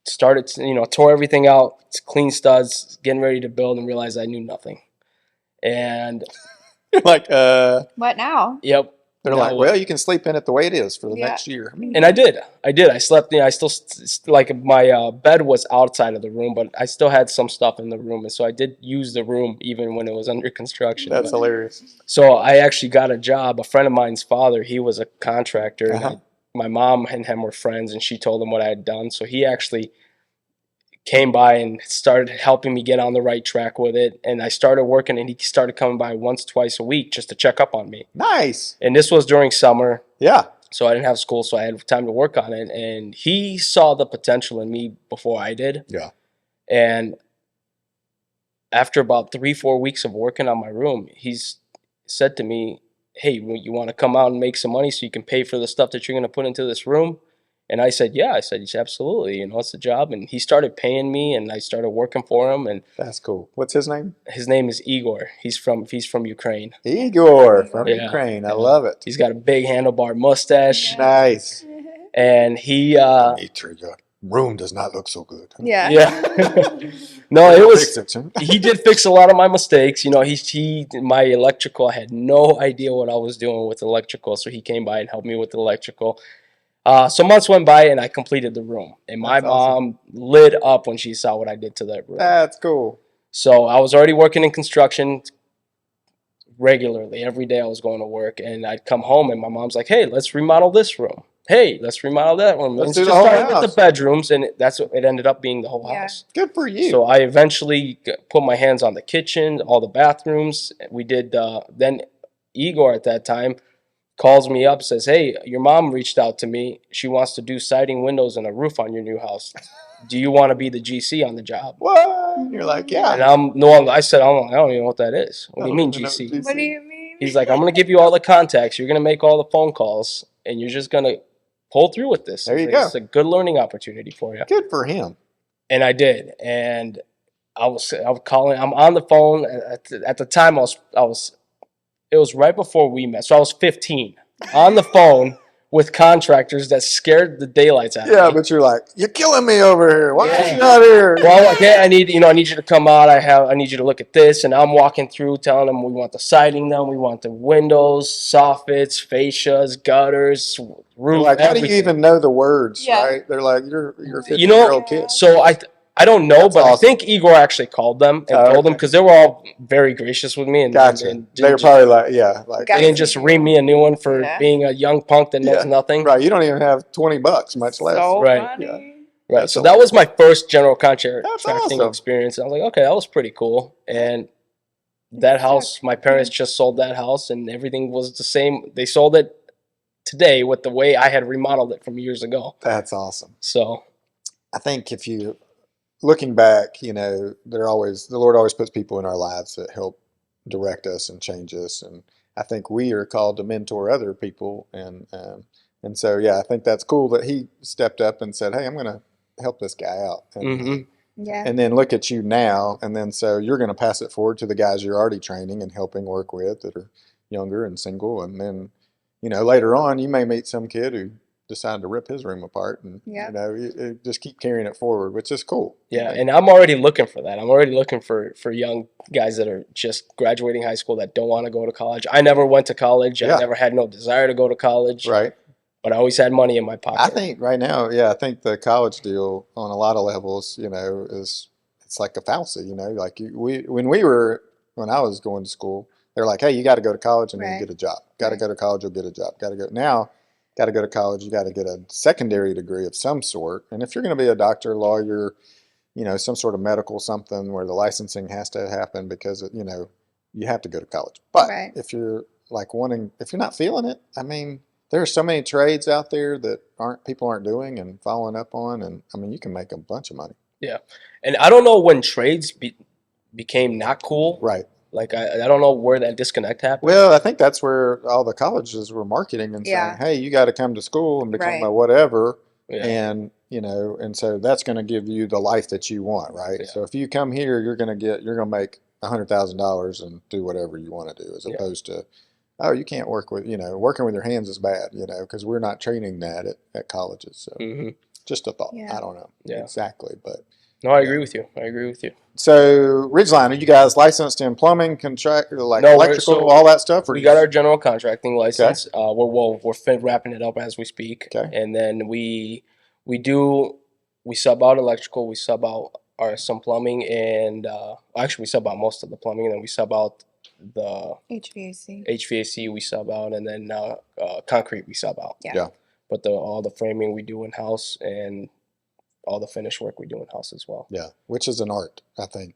started, tore everything out, clean studs, getting ready to build, and realized I knew nothing. And You're like, What now? yep. They're No. like, well, you can sleep in it the way it is for the Yeah. next year. I mean, And I did. I slept. I still like my bed was outside of the room, but I still had some stuff in the room, and so I did use the room even when it was under construction. that's But- hilarious. so I actually got a job. A friend of mine's father, he was a contractor, and Uh-huh. my mom and him were friends, and she told him what I had done. So he actually came by and started helping me get on the right track with it. And I started working, and he started coming by once, twice a week just to check up on me. Nice. And this was during summer. Yeah. So I didn't have school, so I had time to work on it. And he saw the potential in me before I did. Yeah. And after about 3-4 weeks of working on my room, he's said to me, hey, you want to come out and make some money so you can pay for the stuff that you're going to put into this room? And I said, yeah. I said, absolutely. It's the job. And he started paying me, and I started working for him. And That's cool. What's his name? his name is Igor. He's from Ukraine. Igor from Yeah. Ukraine. I Yeah. love it. He's got a big handlebar mustache. Yeah. Nice. And he Dimitri, your room does not look so good. Yeah. No, it was Fix it, huh? he did fix a lot of my mistakes. He my electrical, I had no idea what I was doing with electrical, so he came by and helped me with the electrical. So months went by, and I completed the room, and my That's awesome. mom lit up when she saw what I did to that room. That's cool. So I was already working in construction regularly. Every day I was going to work, and I'd come home, and my mom's like, hey, let's remodel this room. Hey, let's remodel that room. Let's And do it's the just whole started with house. the bedrooms, and that's what it ended up being, the whole Yeah. house. Good for you. So I eventually put my hands on the kitchen, all the bathrooms. We did. Then Igor at that time calls me up, says, hey, your mom reached out to me. She wants to do siding, windows, and a roof on your new house. Do you want to be the GC on the job? What? You're like, yeah. And I said, I don't even know what that is. What do you mean don't even know GC? What do you mean? He's like, I'm going to give you all the contacts. You're going to make all the phone calls, and you're just going to pull through with this. There you It's go. It's a good learning opportunity for you. Good for him. And I did. And I was calling. I'm on the phone. At the time, it was right before we met. So I was 15 on the phone with contractors that scared the daylights out of me. Yeah, but you're like, you're killing me over here. Why Yeah. are you not here? Well, okay, I need you to come out. I need you to look at this, and I'm walking through, telling them we want the siding done, we want the windows, soffits, fascias, gutters, They're roof. like, how do you everything. even know the words, Yeah. right? They're like, you're a 50-year-old You know, kid. So I don't know, That's but awesome. I think Igor actually called them and Oh, told them, okay. because they were all very gracious with me, and Gotcha. and They're didn't probably like, yeah, like, Got they didn't just ream me a new one for Yeah. being a young punk that knows Yeah. nothing. right. You don't even have $20, much less. So Right. funny. Yeah. Right. That's So that was my first general contracting That's awesome. experience. And I was like, okay, that was pretty cool. And that house, my parents just sold that house, and everything was the same. They sold it today with the way I had remodeled it from years ago. That's awesome. So I think if you, looking back, the Lord always puts people in our lives that help direct us and change us. And I think we are called to mentor other people. And so, yeah, I think that's cool that he stepped up and said, hey, I'm going to help this guy out. mhm. Yeah. And then look at you now. And then so you're going to pass it forward to the guys you're already training and helping work with that are younger and single. And then, later on, you may meet some kid who decided to rip his room apart, and Yeah. you just keep carrying it forward, which is cool. Yeah, and I'm already looking for that. I'm already looking for young guys that are just graduating high school that don't want to go to college. I never went to college. Yeah. I never had no desire to go to college. Right. But I always had money in my pocket. I think right now, I think the college deal on a lot of levels, it's like a fallacy. Like when I was going to school, they're like, hey, you got to go to college and then Right. get a job. Got to Right. go to college, you'll get a job. Got to go now. Got to go to college. You got to get a secondary degree of some sort. And if you're going to be a doctor, lawyer, some sort of medical something where the licensing has to happen because you have to go to college. But Right. if you're if you're not feeling it, I mean, there are so many trades out there that people aren't doing and following up on, and I mean, you can make a bunch of money. Yeah, and I don't know when trades became not cool. Right. Like I don't know where that disconnect happened. Well, I think that's where all the colleges were marketing and Yeah. saying, "Hey, you got to come to school and become Right. a whatever." Yeah. And so that's going to give you the life that you want, right? Yeah. So if you come here, you're going to make $100,000 and do whatever you want to do, as Yeah. opposed to, oh, you can't work with, working with your hands is bad, because we're not training that at colleges. So hmm just a thought. Yeah. I don't know Yeah. exactly, but No, I agree with you. I agree with you. So, Ridgeline, are you guys licensed in plumbing, contract, like No, electrical, all that stuff? Or we got our general contracting license. Okay. We're wrapping it up as we speak. Okay. And then we sub out electrical, we sub out some plumbing, and actually we sub out most of the plumbing, and then we sub out the HVAC. we sub out, and then concrete we sub out. Yeah. Yeah. But all the framing we do in house, and all the finish work we do in house as well. Yeah, which is an art, I think.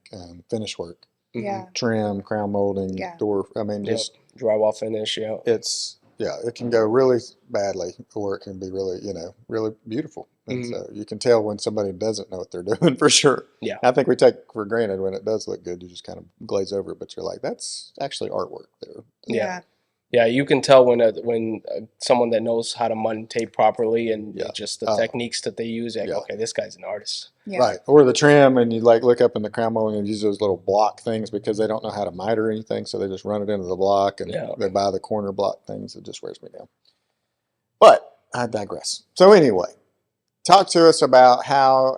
Finish work, Yeah. trim, crown molding, Yeah. door. I mean, Yep. just Drywall finish. Yeah. it can go really badly, or it can be really, really beautiful. And so you can tell when somebody doesn't know what they're doing for sure. Yeah. I think we take for granted when it does look good. You just kind of glaze over it, but you're like, that's actually artwork there. Yeah. Yeah, you can tell when someone that knows how to mud and tape properly, and Yeah. just the techniques that they use. Like, Yeah. okay, this guy's an artist. Yeah. Right. Or the trim, and you like look up in the crown molding and use those little block things because they don't know how to miter anything, so they just run it into the block, and Yeah. they buy the corner block things. It just wears me down. But I digress. So anyway, talk to us about how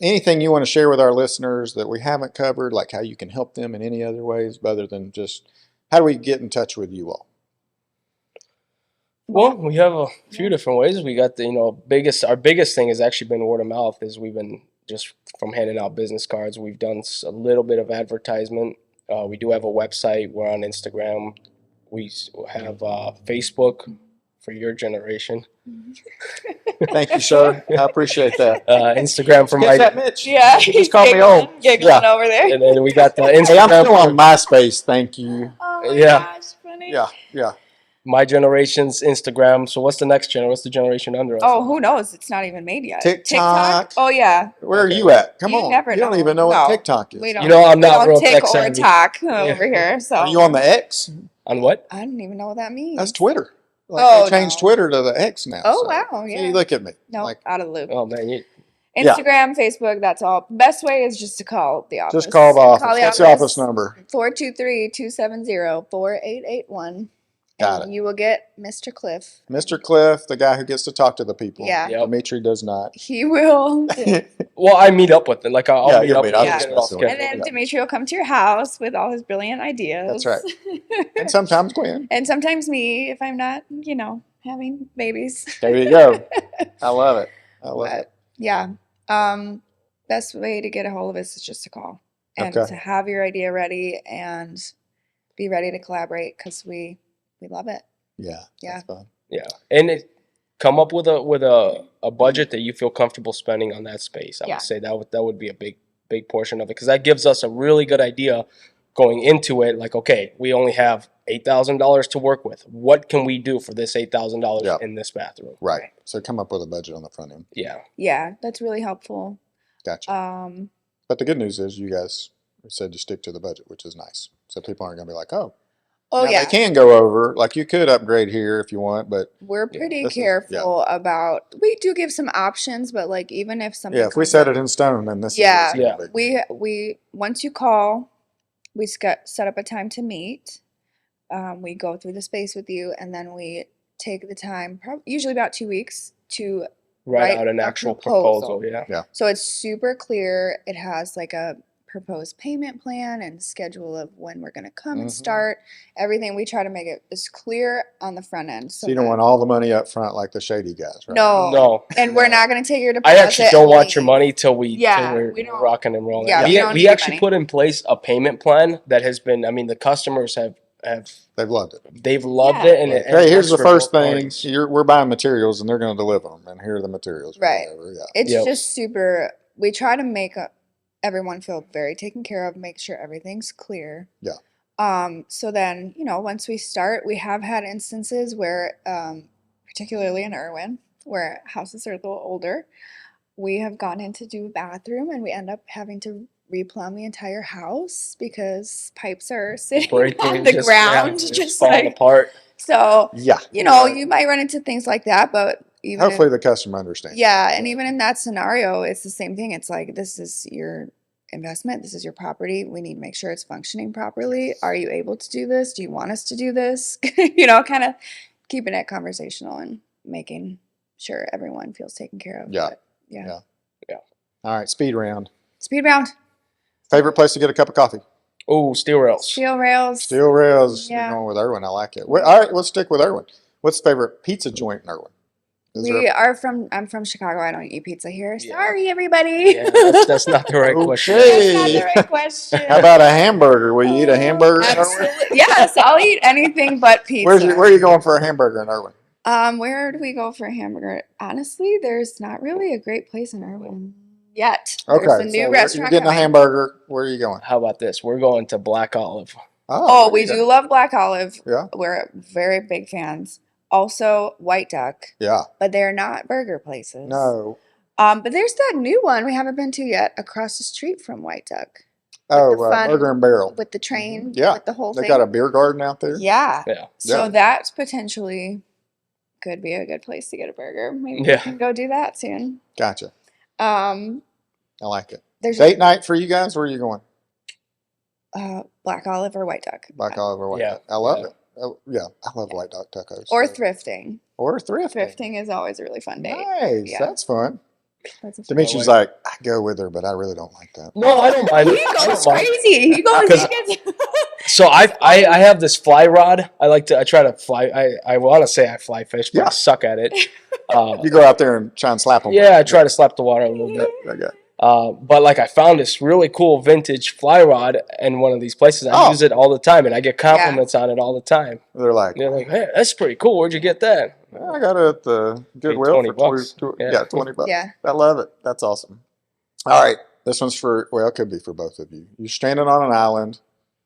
anything you want to share with our listeners that we haven't covered, like how you can help them in any other ways other than just how do we get in touch with you all? Well, we have a few different ways. We got our biggest thing has actually been word of mouth. Is we've been just from handing out business cards. We've done a little bit of advertisement. We do have a website. We're on Instagram. We have Facebook for your generation. Thank you, sir. I appreciate that. Instagram for Catch my that, Mitch. Yeah. You just called me old. Giggling over there. and then we got the Hey, I'm Instagram still on for MySpace. Thank you. Oh my Yeah. gosh, funny. Yeah. my generation's Instagram. So what's the next gen? What's the generation under us? Oh, who knows? It's not even made yet. TikTok. Oh yeah. Where are Okay. you at? Come You on. never You don't know. even know No, what TikTok is. We don't. You know, I'm we not don't real tick tech or savvy. talk over here. So Are you on the X? On what? I don't even know what that means. That's Twitter. Like Oh, they changed no. Twitter to the X now. Oh, so. wow, yeah. See, look at me. No, Like, out of the loop. Oh man, Instagram, Facebook, that's all. Best way is just to call the office. just call the office. Call the What's the office number? 423-270-4881. Got and it. you will get Mr. Cliff. Mr. Cliff, the guy who gets to talk to the people. Yeah. Yep. Dimitri does not. He will. Well, I meet up with them. Like I'll Yeah, meet you'll up meet with up. them, Yeah. get it all That's the way. And scheduled. then Yeah. Dimitri will come to your house with all his brilliant ideas. That's right. And sometimes Gwen. And sometimes me, if I'm not, having babies. There you go. I love it. I love it. But yeah, best way to get a hold of us is just to call and Okay. to have your idea ready and be ready to collaborate because we love it. Yeah. Yeah. That's fun. Yeah, and come up with a budget that you feel comfortable spending on that space. I Yeah. would say that would be a big portion of it because that gives us a really good idea going into it. Like, okay, we only have $8,000 to work with. What can we do for this $8,000 Yeah. in this bathroom? Right. Right. So come up with a budget on the front end. Yeah. Yeah, that's really helpful. Gotcha. But the good news is you guys said you stick to the budget, which is nice. So people aren't going to be like, oh, Oh now yeah, they can go over. Like you could upgrade here if you want, but we're Yeah, pretty this is- careful about. We do give some options, but like even if something yeah, if we comes set up- it in stone, then this Yeah. is what's Yeah. gonna be. we once you call, we set up a time to meet. We go through the space with you, and then we take the time, usually about 2 weeks, to Write Write out an a actual proposal. proposal. Yeah. so it's super clear. It has like a proposed payment plan and schedule of when we're going to come and Mhm. start everything. We try to make it as clear on the front end. So you don't want all the money up front like the shady guys, right? No, and we're No. not going to take your deposit. I actually don't want your money till Yeah, we're we don't- rocking and rolling. Yeah, we don't we need actually money. put in place a payment plan that has been. I mean, the customers have They've loved it. they've loved Yeah. it. And it Hey, here's the works for first both thing. parties. We're buying materials, and they're going to deliver them. And here are the materials. or Right. whatever, Yeah. It's Yep. just super. We try to make everyone feel very taken care of, make sure everything's clear. Yeah. So then, once we start, we have had instances where, particularly in Irwin, where houses are a little older, we have gone in to do a bathroom and we end up having to replumb the entire house because pipes are sitting Breaking, on the ground, just just falling like, apart. so, Yeah. you might run into things like that, but even if- Hopefully the customer understands. yeah, and even in that scenario, it's the same thing. It's like, this is your investment, this is your property. We need to make sure it's functioning properly. Are you able to do this? Do you want us to do this? Kind of keeping it conversational and making sure everyone feels taken care of. Yeah. But, yeah. Yeah. All right, speed round. Speedbound. Favorite place to get a cup of coffee? Oh, steel rails. Steel rails. Steel Rails. Yeah. You're going with Irwin. I like it. Well, all right, let's stick with Irwin. What's the favorite pizza joint in Irwin? I'm from Chicago. I don't eat pizza here. Yeah. Sorry, everybody. Yeah, that's not the right question. That's not the right question. How about a hamburger? Will you eat a hamburger in Irwin? Absolutely. Yes, I'll eat anything but pizza. Where are you going for a hamburger in Irwin? Where do we go for a hamburger? Honestly, there's not really a great place in Irwin yet. Okay, There's a new so restaurant you're getting coming. a hamburger. Where are you going? How about this? We're going to Black Olive. Oh, there we you go. do love Black Olive. Yeah. We're very big fans. Also, White Duck, Yeah. but they're not burger places. No. But there's that new one we haven't been to yet across the street from White Duck Oh, the fun- Burger and Barrel. with the train. Yeah. With the whole They thing. got a beer garden out there. Yeah. Yeah. So Yeah. that's potentially could be a good place to get a burger. Maybe we Yeah. can go do that soon. Gotcha. Um, I like it. there's Date night for you guys? Where are you going? Black Olive or White Duck. Black Olive or White Yeah. Duck? I love Yeah. it. Oh, yeah, I love White Duck tacos. Or so- thrifting. Or thrifting. Thrifting is always a really fun date. Nice. Yeah. That's fun. That's a fun Dimitri's like, I go with her, but I really don't like that. No, I don't mind. He I goes don't mind. crazy. He goes. Because- He gets So I have this fly rod. I try to fly. I want to say I fly fish, but Yeah. I suck at it. You go out there and try and slap them. Yeah, I try to slap the water a little bit. Okay. But like I found this really cool vintage fly rod in one of these places. I Oh. use it all the time, and I get compliments on it all the time. They're like, They're like, "Hey, that's pretty cool. Where'd you get that?" I got it at the Goodwill 20 for 20, bucks. yeah. Yeah. 20 bucks. Yeah. I love it. That's awesome. All right. This one's for, well, it could be for both of you. You're stranded on an island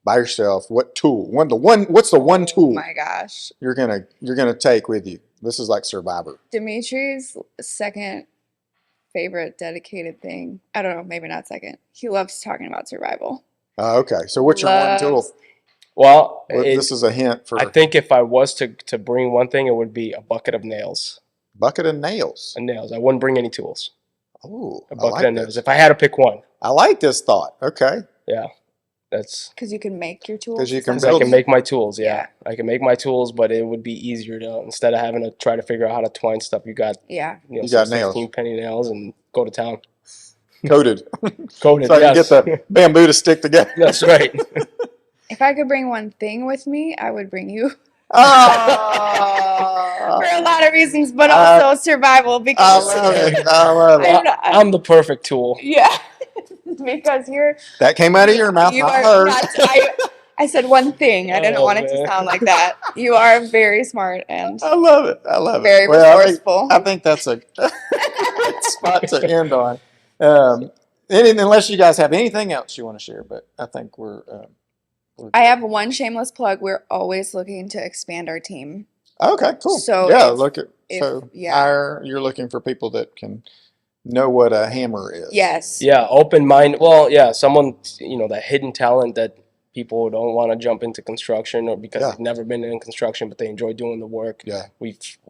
by yourself. What tool? What's the one Oh tool my gosh. you're gonna take with you? This is like Survivor. Dimitri's second favorite dedicated thing. I don't know, maybe not second. He loves talking about survival. Okay. So what's your one tool? Loves- Well, This is a hint for I think if I was to bring one thing, it would be a bucket of nails. bucket of nails. I wouldn't bring any tools. Oh, A I bucket like of nails. this. If I had to pick one, I like this thought. Okay. yeah, that's Because you can make your tools. 'Cause you can because I build- can make my tools. Yeah. Yeah, I can make my tools, but it would be easier to instead of having to try to figure out how to twine stuff. You got Yeah. You got some nails. 16-penny nails and go to town. Coated. Coated. So you yes. get the bamboo to stick together. That's right. If I could bring one thing with me, I would bring you Ah, for a lot of reasons, but also survival I because love it. I love it. I'm the perfect tool. yeah, because That came out of your mouth, you not are hers. not. I said one thing. I didn't Oh, want it to man. sound like that. You are very smart and I love it. I love very it. Well, resourceful. I think that's a good spot to end on. Unless you guys have anything else you want to share, but I think we're I have one shameless plug. We're always looking to expand our team. okay. Cool. So yeah, you're looking for people that can know what a hammer is. Yes. Yeah, open mind. Well, yeah, someone that hidden talent that people don't want to jump into construction or because Yeah. they've never been in construction, but they enjoy doing the work. Yeah.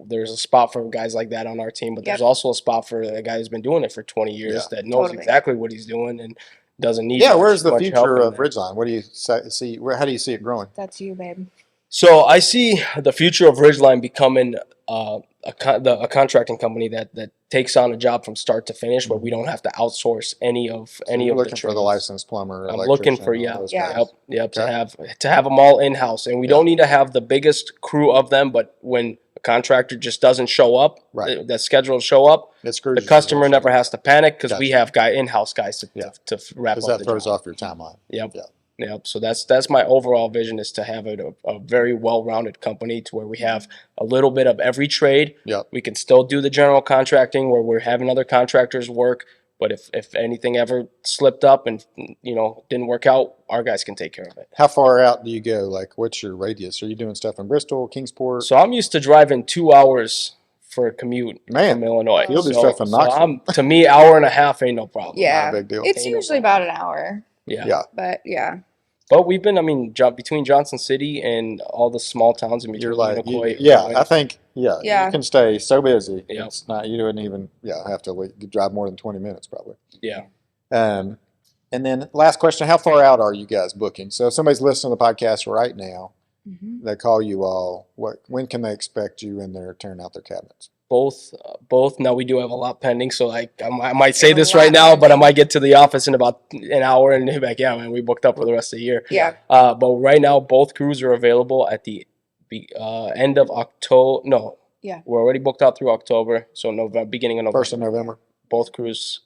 There's a spot for guys like that on our team, but there's Yep. also a spot for a guy who's been doing it for 20 years Yeah. that knows Totally. exactly what he's doing and doesn't need. Yeah. Where's the much help future in of there. Ridgeline? What do you see? How do you see it growing? That's you, babe. So I see the future of Ridgeline becoming a contracting company that takes on a job from start to finish, where we don't have to outsource any of You're the looking for the trades. licensed plumber. I'm looking for electrician, all those Yeah. guys. Yep. Okay. To have them all in house, and we Yeah. don't need to have the biggest crew of them. But when a contractor just doesn't show up, Right. that's scheduled to show up, It screws the you. customer never has to panic because we Gotcha. have in-house guys to wrap because up that the throws job. off your timeline. Yep. Yeah. Yep. So that's my overall vision, is to have a very well-rounded company to where we have a little bit of every trade. Yep. We can still do the general contracting where we're having other contractors work, but if anything ever slipped up and didn't work out, our guys can take care of it. How far out do you go? Like, what's your radius? Are you doing stuff in Bristol, Kingsport? So I'm used to driving 2 hours for a commute Man, from Illinois. you'll do So- stuff in so Knoxville. to me, hour and a half ain't no problem. Yeah. Not a big deal. It's Ain't no usually problem. about an hour, Yeah. Yeah. but yeah. But we've been, between Johnson City and all the small towns in between. You're like, Iroquois, yeah, Irwin. I think, yeah, Yeah. you can stay so busy. Yep. It's not, you wouldn't even, have to drive more than 20 minutes probably. Yeah. And then last question, how far out are you guys booking? So if somebody's listening to the podcast right now, Mhm. they call you all, when can they expect you in there tearing out their cabinets? Both. Now we do have a lot pending, so like I might say A this lot right now, but I pending. might get to the office in about an hour and be like, yeah, man, we booked up for the rest of the year. Yeah. But right now, both crews are available at the end of October. No, Yeah. we're already booked out through October, so November, beginning of November. 1st of November. Both crews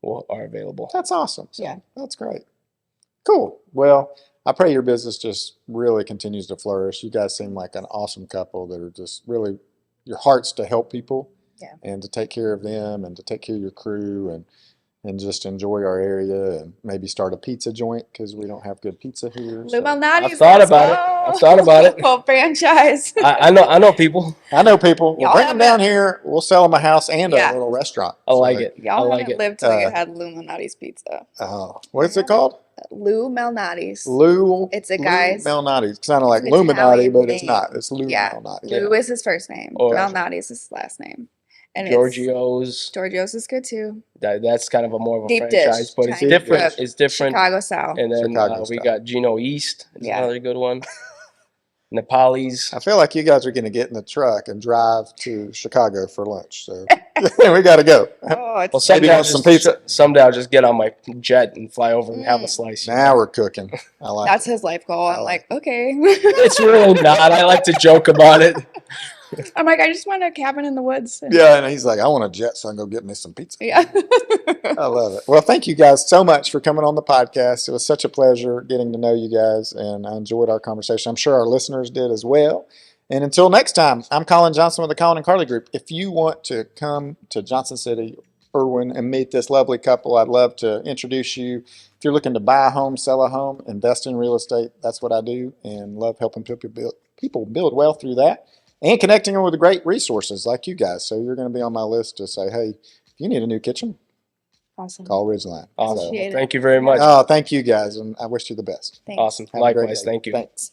are available. That's awesome. So, Yeah. that's great. Cool. Well, I pray your business just really continues to flourish. You guys seem like an awesome couple that are just really, your heart's to help people. Yeah. And to take care of them and to take care of your crew and just enjoy our area and maybe start a pizza joint because we don't have good pizza here. Lou Malnati's. I've thought about it. I've thought about it. Full franchise. I know people. I know people. We'll Y'all bring them down haven't- here. We'll sell them a house and Yeah. a little restaurant. I like it. Y'all I like haven't it. lived till you had Lou Malnati's pizza. What's it called? Lou Malnati's. Lou. It's a guy's. Lou Malnati. It's kind of like It's an Illuminati, Italian but it's name. not. It's Lou Yeah. Malnati. Lou is his first name. Or- Malnati's his last name. And Giorgio's. Giorgio's is good too. That's kind of a more of a Deep franchise, dish, but it's Chinese different. food. It's different. Chicago style. And then Chicago we style. got Gino East. Is Yeah. another good one. Nepali's. I feel like you guys are going to get in the truck and drive to Chicago for lunch. So we got to go. Oh, it's Well, someday Maybe I'll want some just pizza? someday I'll just get on my jet and fly over and have a slice. Now we're cooking. I like that's it. his life goal. I'm like, okay. It's really not. I like to joke about it. I'm like, I just want a cabin in the woods. Yeah, and he's like, I want a jet, so I can go get me some pizza. Yeah. I love it. Well, thank you guys so much for coming on the podcast. It was such a pleasure getting to know you guys, and I enjoyed our conversation. I'm sure our listeners did as well. And until next time, I'm Colin Johnson with the Colin and Carly Group. If you want to come to Johnson City, Irwin, and meet this lovely couple, I'd love to introduce you. If you're looking to buy a home, sell a home, invest in real estate, that's what I do, and love helping people build wealth through that and connecting them with great resources like you guys. So you're going to be on my list to say, hey, if you need a new kitchen, Awesome. call Ridgeline. Awesome. Appreciate it. Thank you very much. Oh, thank you guys, and I wish you the best. Thanks. Awesome. Have a great Likewise. day. Thank you. Thanks.